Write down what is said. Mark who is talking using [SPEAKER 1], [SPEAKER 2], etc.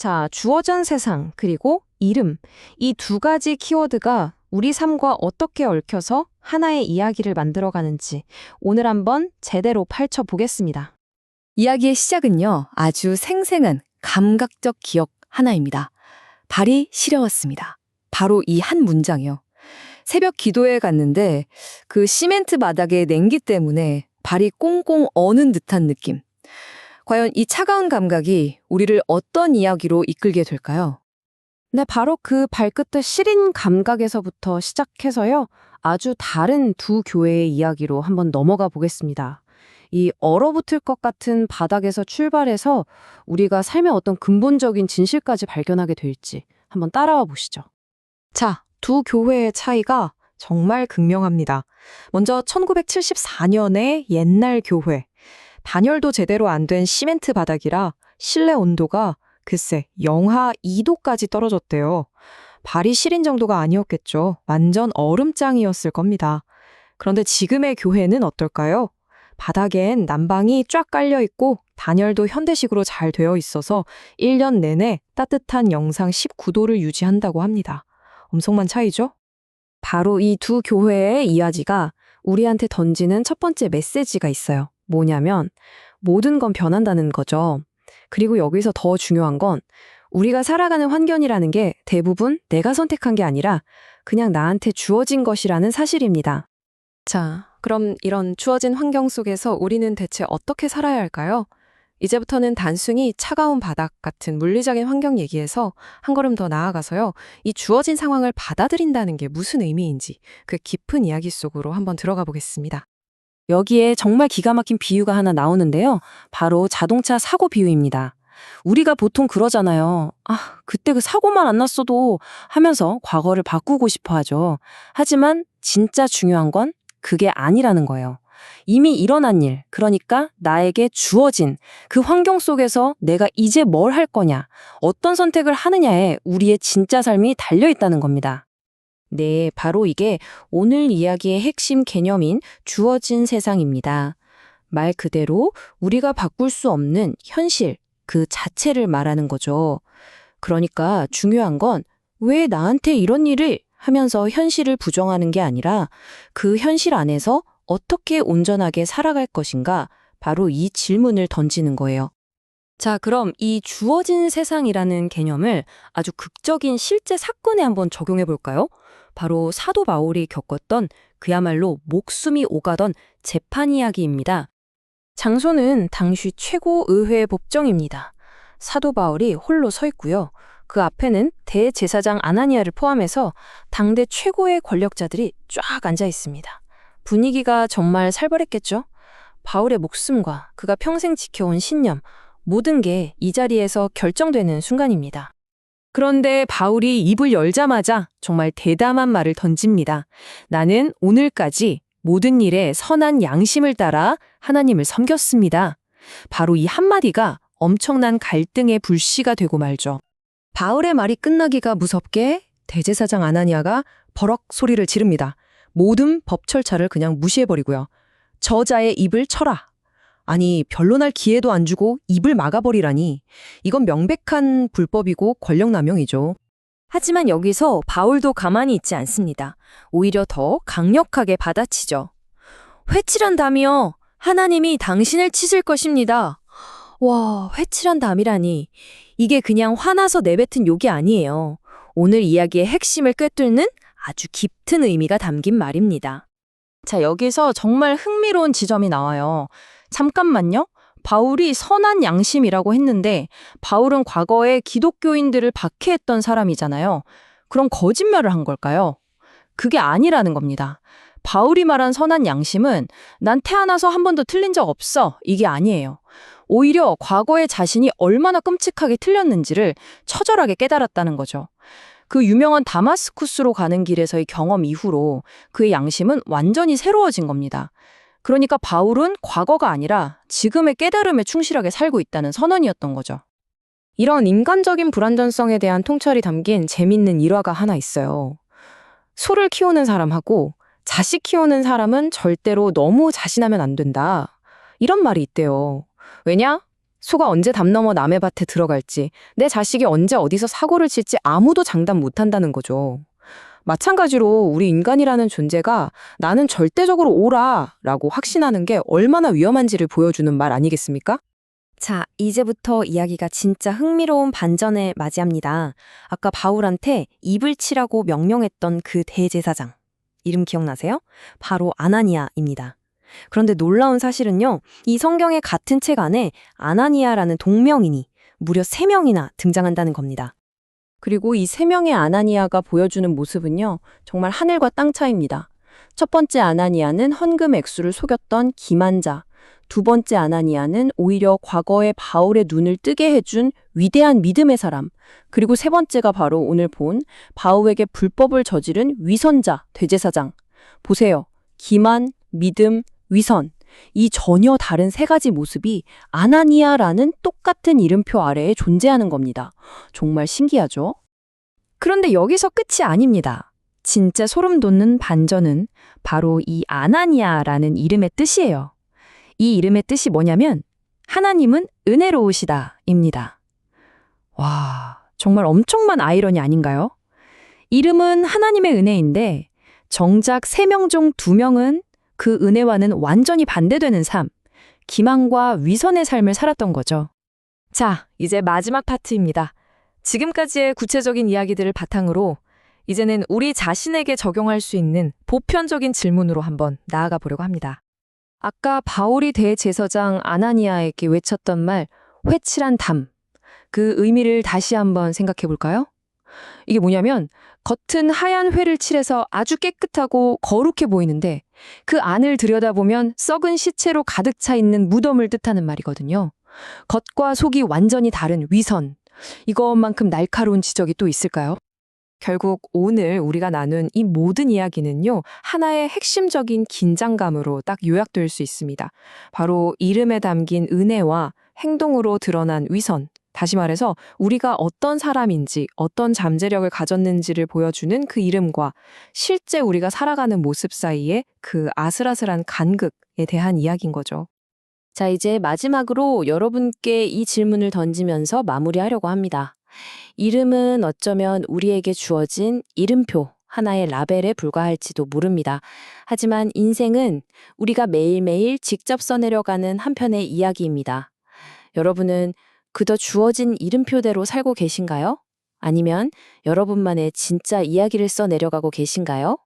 [SPEAKER 1] 자, 주어진 세상, 그리고 이름. 이 두 가지 키워드가 우리 삶과 어떻게 얽혀서 하나의 이야기를 만들어가는지 오늘 한번 제대로 파헤쳐보겠습니다.
[SPEAKER 2] 이야기의 시작은요, 아주 생생한 감각적 기억 하나입니다. 발이 시려웠습니다. 바로 이 한 문장이요. 새벽 기도에 갔는데 그 시멘트 바닥의 냉기 때문에 발이 꽁꽁 어는 듯한 느낌. 과연 이 차가운 감각이 우리를 어떤 이야기로 이끌게 될까요?
[SPEAKER 1] 네, 바로 그 발끝의 시린 감각에서부터 시작해서요. 아주 다른 두 교회의 이야기로 한번 넘어가 보겠습니다. 이 얼어붙을 것 같은 바닥에서 출발해서 우리가 삶의 어떤 근본적인 진실까지 발견하게 될지 한번 따라와 보시죠.
[SPEAKER 3] 자, 두 교회의 차이가 정말 극명합니다. 먼저 1974년의 옛날 교회. 단열도 제대로 안 된 시멘트 바닥이라 실내 온도가 글쎄 영하 2도까지 떨어졌대요. 발이 시린 정도가 아니었겠죠. 완전 얼음장이었을 겁니다. 그런데 지금의 교회는 어떨까요? 바닥엔 난방이 쫙 깔려 있고 단열도 현대식으로 잘 되어 있어서 1년 내내 따뜻한 영상 19도를 유지한다고 합니다. 엄청난 차이죠?
[SPEAKER 1] 바로 이 두 교회의 이야기가 우리한테 던지는 첫 번째 메시지가 있어요. 뭐냐면 모든 건 변한다는 거죠. 그리고 여기서 더 중요한 건 우리가 살아가는 환경이라는 게 대부분 내가 선택한 게 아니라 그냥 나한테 주어진 것이라는 사실입니다.
[SPEAKER 3] 자, 그럼 이런 주어진 환경 속에서 우리는 대체 어떻게 살아야 할까요? 이제부터는 단순히 차가운 바닥 같은 물리적인 환경 얘기에서 한 걸음 더 나아가서요. 이 주어진 상황을 받아들인다는 게 무슨 의미인지 그 깊은 이야기 속으로 한번 들어가 보겠습니다.
[SPEAKER 1] 여기에 정말 기가 막힌 비유가 하나 나오는데요. 바로 자동차 사고 비유입니다. 우리가 보통 그러잖아요. 아, 그때 그 사고만 안 났어도 하면서 과거를 바꾸고 싶어 하죠. 하지만 진짜 중요한 건 그게 아니라는 거예요. 이미 일어난 일, 그러니까 나에게 주어진 그 환경 속에서 내가 이제 뭘 할 거냐, 어떤 선택을 하느냐에 우리의 진짜 삶이 달려 있다는 겁니다. 네, 바로 이게 오늘 이야기의 핵심 개념인 주어진 세상입니다. 말 그대로 우리가 바꿀 수 없는 현실, 그 자체를 말하는 거죠. 그러니까 중요한 건 왜 나한테 이런 일을 하면서 현실을 부정하는 게 아니라 그 현실 안에서 어떻게 온전하게 살아갈 것인가, 바로 이 질문을 던지는 거예요. 자, 그럼 이 주어진 세상이라는 개념을 아주 극적인 실제 사건에 한번 적용해 볼까요? 바로 사도 바울이 겪었던 그야말로 목숨이 오가던 재판 이야기입니다. 장소는 당시 최고 의회 법정입니다. 사도 바울이 홀로 서 있고요. 그 앞에는 대제사장 아나니아를 포함해서 당대 최고의 권력자들이 쫙 앉아 있습니다. 분위기가 정말 살벌했겠죠? 바울의 목숨과 그가 평생 지켜온 신념, 모든 게 이 자리에서 결정되는 순간입니다. 그런데 바울이 입을 열자마자 정말 대담한 말을 던집니다. 나는 오늘까지 모든 일에 선한 양심을 따라 하나님을 섬겼습니다. 바로 이 한마디가 엄청난 갈등의 불씨가 되고 말죠. 바울의 말이 끝나기가 무섭게 대제사장 아나니아가 버럭 소리를 지릅니다. 모든 법 절차를 그냥 무시해버리고요. 저자의 입을 쳐라. 아니, 변론할 기회도 안 주고 입을 막아버리라니. 이건 명백한 불법이고 권력남용이죠. 하지만 여기서 바울도 가만히 있지 않습니다. 오히려 더 강력하게 받아치죠. 회칠한 담이여, 하나님이 당신을 치실 것입니다. 와, 회칠한 담이라니. 이게 그냥 화나서 내뱉은 욕이 아니에요. 오늘 이야기의 핵심을 꿰뚫는 아주 깊은 의미가 담긴 말입니다. 자, 여기서 정말 흥미로운 지점이 나와요. 잠깐만요. 바울이 선한 양심이라고 했는데 바울은 과거에 기독교인들을 박해했던 사람이잖아요. 그럼 거짓말을 한 걸까요? 그게 아니라는 겁니다. 바울이 말한 선한 양심은 난 태어나서 한 번도 틀린 적 없어. 이게 아니에요. 오히려 과거에 자신이 얼마나 끔찍하게 틀렸는지를 처절하게 깨달았다는 거죠. 그 유명한 다마스쿠스로 가는 길에서의 경험 이후로 그의 양심은 완전히 새로워진 겁니다. 그러니까 바울은 과거가 아니라 지금의 깨달음에 충실하게 살고 있다는 선언이었던 거죠. 이런 인간적인 불완전성에 대한 통찰이 담긴 재밌는 일화가 하나 있어요. 소를 키우는 사람하고 자식 키우는 사람은 절대로 너무 자신하면 안 된다. 이런 말이 있대요. 왜냐? 소가 언제 담 넘어 남의 밭에 들어갈지, 내 자식이 언제 어디서 사고를 칠지 아무도 장담 못한다는 거죠. 마찬가지로 우리 인간이라는 존재가 나는 절대적으로 옳아 라고 확신하는 게 얼마나 위험한지를 보여주는 말 아니겠습니까?
[SPEAKER 4] 자, 이제부터 이야기가 진짜 흥미로운 반전을 맞이합니다. 아까 바울한테 입을 치라고 명령했던 그 대제사장. 이름 기억나세요? 바로 아나니아입니다. 그런데 놀라운 사실은요, 이 성경의 같은 책 안에 아나니아라는 동명인이 무려 3명이나 등장한다는 겁니다.
[SPEAKER 1] 그리고 이 3명의 아나니아가 보여주는 모습은요, 정말 하늘과 땅 차이입니다. 첫 번째 아나니아는 헌금 액수를 속였던 기만자, 두 번째 아나니아는 오히려 과거에 바울의 눈을 뜨게 해준 위대한 믿음의 사람, 그리고 세 번째가 바로 오늘 본 바울에게 불법을 저지른 위선자, 대제사장. 보세요. 기만, 믿음, 위선. 이 전혀 다른 3가지 모습이 아나니아라는 똑같은 이름표 아래에 존재하는 겁니다. 정말 신기하죠?
[SPEAKER 2] 그런데 여기서 끝이 아닙니다. 진짜 소름 돋는 반전은 바로 이 아나니아라는 이름의 뜻이에요. 이 이름의 뜻이 뭐냐면 하나님은 은혜로우시다입니다. 와, 정말 엄청난 아이러니 아닌가요? 이름은 하나님의 은혜인데 정작 3명 중 2명은 그 은혜와는 완전히 반대되는 삶, 기만과 위선의 삶을 살았던 거죠. 자, 이제 마지막 파트입니다. 지금까지의 구체적인 이야기들을 바탕으로 이제는 우리 자신에게 적용할 수 있는 보편적인 질문으로 한번 나아가 보려고 합니다. 아까 바울이 대제사장 아나니아에게 외쳤던 말, 회칠한 담. 그 의미를 다시 한번 생각해 볼까요? 이게 뭐냐면 겉은 하얀 회를 칠해서 아주 깨끗하고 거룩해 보이는데 그 안을 들여다보면 썩은 시체로 가득 차 있는 무덤을 뜻하는 말이거든요. 겉과 속이 완전히 다른 위선. 이것만큼 날카로운 지적이 또 있을까요?
[SPEAKER 3] 결국 오늘 우리가 나눈 이 모든 이야기는요, 하나의 핵심적인 긴장감으로 딱 요약될 수 있습니다. 바로 이름에 담긴 은혜와 행동으로 드러난 위선. 다시 말해서 우리가 어떤 사람인지, 어떤 잠재력을 가졌는지를 보여주는 그 이름과 실제 우리가 살아가는 모습 사이의 그 아슬아슬한 간극에 대한 이야기인 거죠.
[SPEAKER 4] 자, 이제 마지막으로 여러분께 이 질문을 던지면서 마무리하려고 합니다. 이름은 어쩌면 우리에게 주어진 이름표, 하나의 라벨에 불과할지도 모릅니다. 하지만 인생은 우리가 매일매일 직접 써내려가는 한편의 이야기입니다. 여러분은 그저 주어진 이름표대로 살고 계신가요? 아니면 여러분만의 진짜 이야기를 써내려가고 계신가요?